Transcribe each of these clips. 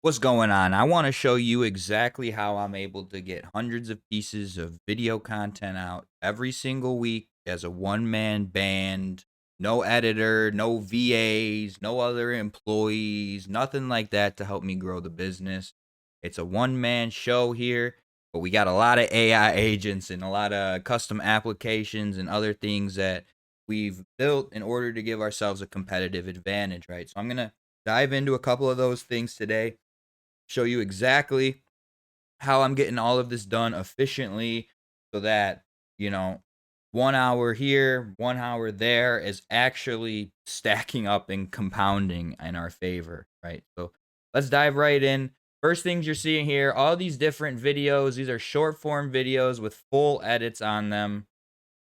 What's going on? I want to show you exactly how I'm able to get hundreds of pieces of video content out every single week as a one man band. No editor, no VAs, no other employees, nothing like that to help me grow the business. It's a one man show here, but we got a lot of AI agents and a lot of custom applications and other things that we've built in order to give ourselves a competitive advantage, right? So I'm going to dive into a couple of those things today, show you exactly how I'm getting all of this done efficiently so that, you know, 1 hour here, 1 hour there is actually stacking up and compounding in our favor, right? So let's dive right in. First things you're seeing here, all these different videos, these are short form videos with full edits on them.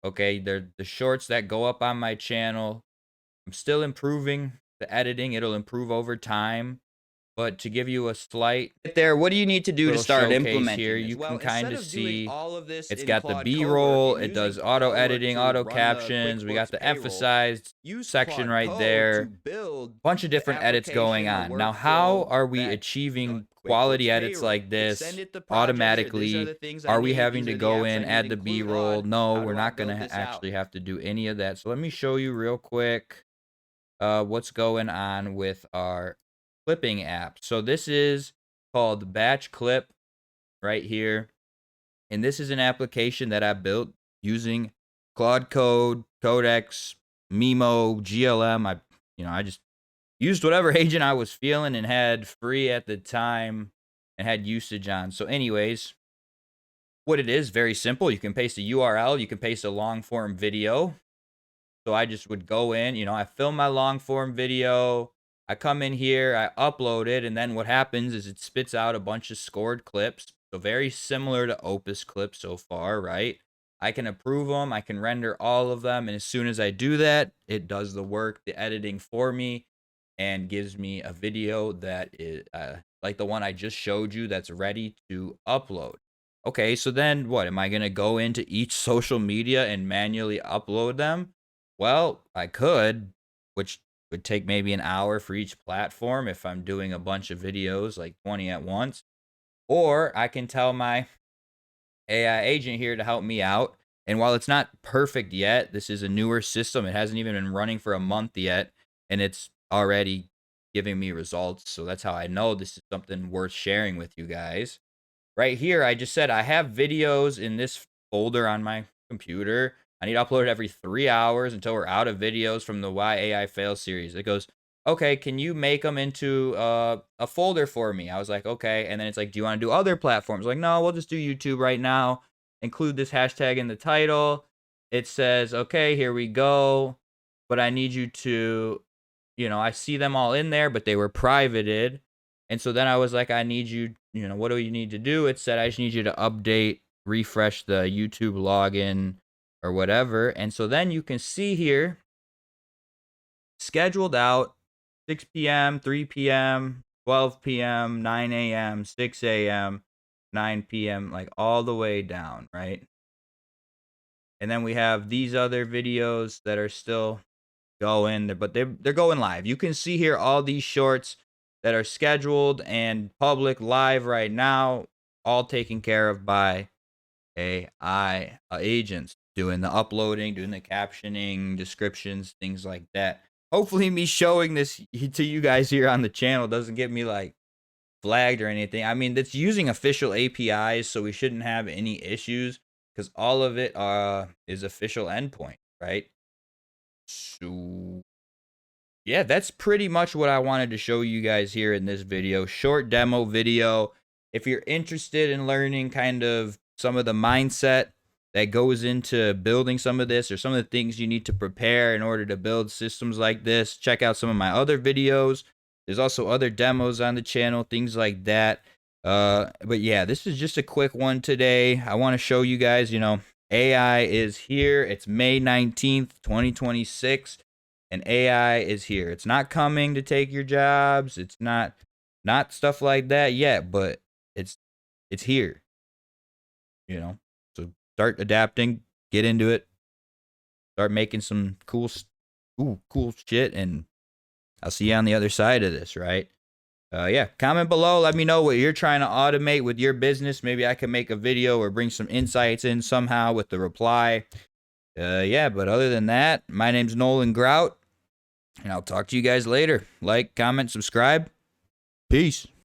Okay, they're the shorts that go up on my channel. I'm still improving the editing, it'll improve over time. But to give you a slight There, what do you need to do to little start showcase here, implementing this? you can Well, kind instead of of doing see all of this it's in got the Claude Cowork B-roll, and it using does Claude auto Cowork editing, to auto run the captions, we got QuickBooks the payroll, emphasized use section Claude right Code to there. build Bunch of the different edits going application or on. Now, how workflow are we that achieving quality QuickBooks edits payroll. like Hit send this it the projects here. These are automatically? the things I Are we need. having These to are the go apps I in, need to add the include B-roll? on. No, How we're do I not build gonna this out? actually have to do any of that. So let me show you real quick what's going on with our clipping app. So this is called Batch Clip right here. And this is an application that I built using Claude Code, Codex, Mimo, GLM. I just used whatever agent I was feeling and had free at the time and had usage on. So, anyways, what it is, very simple. You can paste a URL, you can paste a long form video. So I just would go in, I film my long form video. I come in here, I upload it, and then what happens is it spits out a bunch of scored clips. So very similar to Opus clips so far, right? I can approve them, I can render all of them, and as soon as I do that, it does the work, the editing for me, and gives me a video that is like the one I just showed you that's ready to upload. Okay, so then what? Am I going to go into each social media and manually upload them? Well, I could, which would take maybe an hour for each platform if I'm doing a bunch of videos, like 20 at once. Or I can tell my AI agent here to help me out. And while it's not perfect yet, this is a newer system. It hasn't even been running for a month yet, and it's already giving me results. So that's how I know this is something worth sharing with you guys. Right here, I just said I have videos in this folder on my computer. I need to upload it every 3 hours until we're out of videos from the Why AI Fail series. It goes, okay, can you make them into a folder for me? I was like, okay. And then it's like, do you want to do other platforms? Like, no, we'll just do YouTube right now. Include this hashtag in the title. It says, okay, here we go. But I need you to, I see them all in there, but they were privated. And so then I was like, I need you, what do you need to do? It said, I just need you to update, refresh the YouTube login or whatever. And so then you can see here, scheduled out 6 p.m., 3 p.m., 12 p.m., 9 a.m., 6 a.m., 9 p.m., like all the way down, right? And then we have these other videos that are still going, but they're going live. You can see here all these shorts that are scheduled and public live right now, all taken care of by AI agents, doing the uploading, doing the captioning, descriptions, things like that. Hopefully, me showing this to you guys here on the channel doesn't get me like flagged or anything. I mean, it's using official APIs, so we shouldn't have any issues because all of it is official endpoint, right? So yeah, that's pretty much what I wanted to show you guys here in this video. Short demo video. If you're interested in learning kind of some of the mindset that goes into building some of this or some of the things you need to prepare in order to build systems like this, check out some of my other videos. There's also other demos on the channel, things like that. But yeah, this is just a quick one today. I want to show you guys, AI is here. It's May 19th, 2026 and AI is here. It's not coming to take your jobs. It's not stuff like that yet, but it's it's here, you know. So start adapting, get into it, start making some cool shit and I'll see you on the other side of this, right? Yeah, comment below. Let me know what you're trying to automate with your business. Maybe I can make a video or bring some insights in somehow with the reply. Yeah, but other than that, my name's Nolan Grout, and I'll talk to you guys later. Like, comment, subscribe. Peace.